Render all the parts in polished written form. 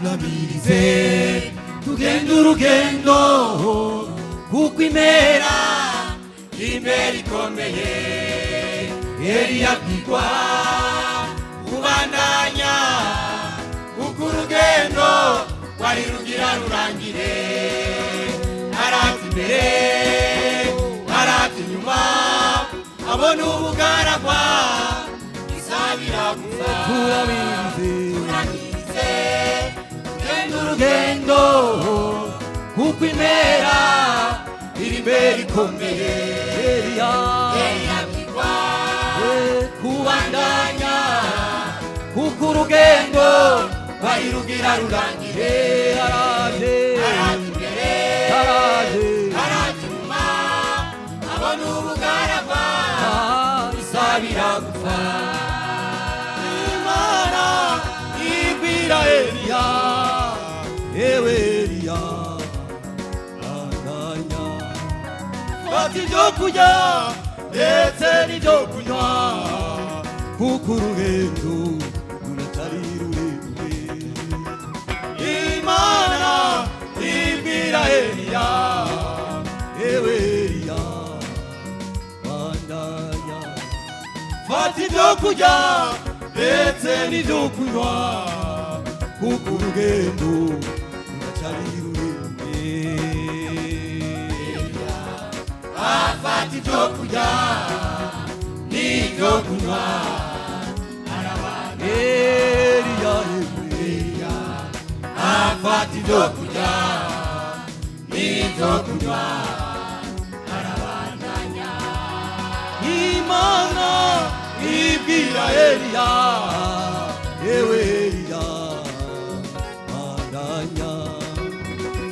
tunamirize tugenda urugendo kuko impera ikomeye Eliya abwirwa kubandanya kuko urugendo wari rugira rurangire arata imbere arata inyuma abona ubugaragwa isabira gusa turangirize tugenda urugendo kuko impera ikomeye Eliya abwirwa kubandanya kuko urugendo wari rugira rurangire araje imbere araje inyuma abona ubugaragwa isabira gupfa Imana ibwira Eliya ewe Eliya andanya fata ibyo kurya ndetse n'ibyo kunywa kuko urugendo ruratari rurerure Imana ibwira Eliya ewe Eliya bandanya fata ibyo kurya ndetse n'ibyo kunywa kuko urugendo ruratari rurerure Eliya afata ibyo kurya n'ibyo kunywa Eliya afata ibyo kurya n'ibyo kunywa arabandanya Imana ibwira Eliya ewe Eliya bandanya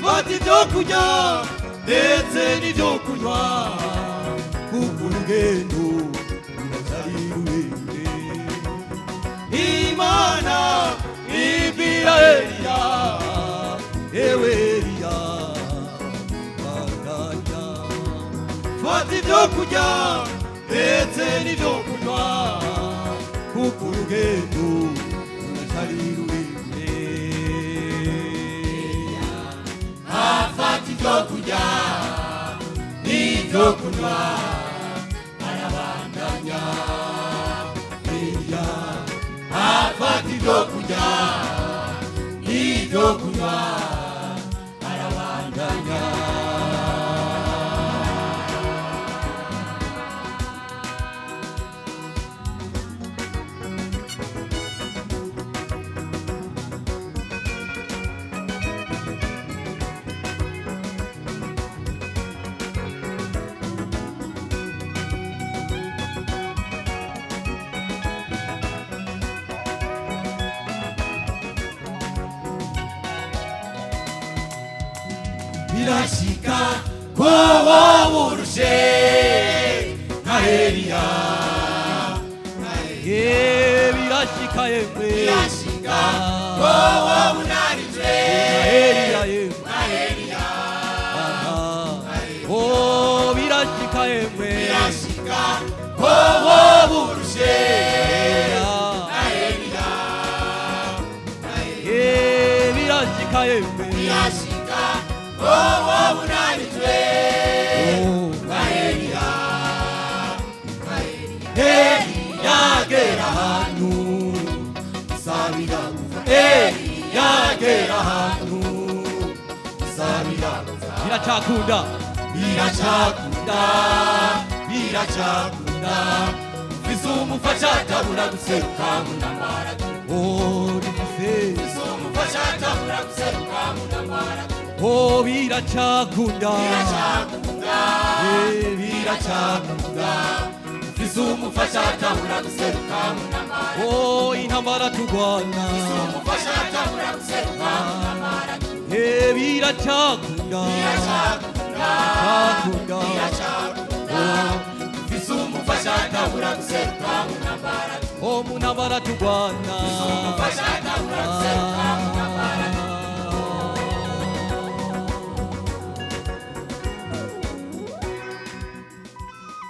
fata ibyo kurya ndetse n'ibyo kunywa kuko urugendo ruratari rurerure Imana ibwira Eliya ewe Eliya bandanya fata ibyo kurya ndetse n'ibyo kunywa kuko urugendo ruratari rurerure afata ibyo kurya n'ibyo kunywa arabandanya Eliya afata ibyo kurya n'ibyo kunywa arabandanya birashika ko wowe urushe nka Eliya birashika yemwe birashika ko wowe unanijwe nka Eliya birashika yemwe birashika ko wowe urushe nka Eliya birashika yemwe birashika wowe unanijwe nka Eliya Eliya gera ahantu sabira gupfa Eliya gera ahantu sabira gupfa biracakunda bizu umufasha atabura guseruka mu ntambara bizu umufasha atabura guseruka mu ntambara biracakunda bizu umufasha atabura guseruka mu ntambara intambara turwana bizu umufasha atabura guseruka mu ntambara biracakunda bizu umufasha atabura guseruka mu ntambara mu ntambara turwana bizu umufasha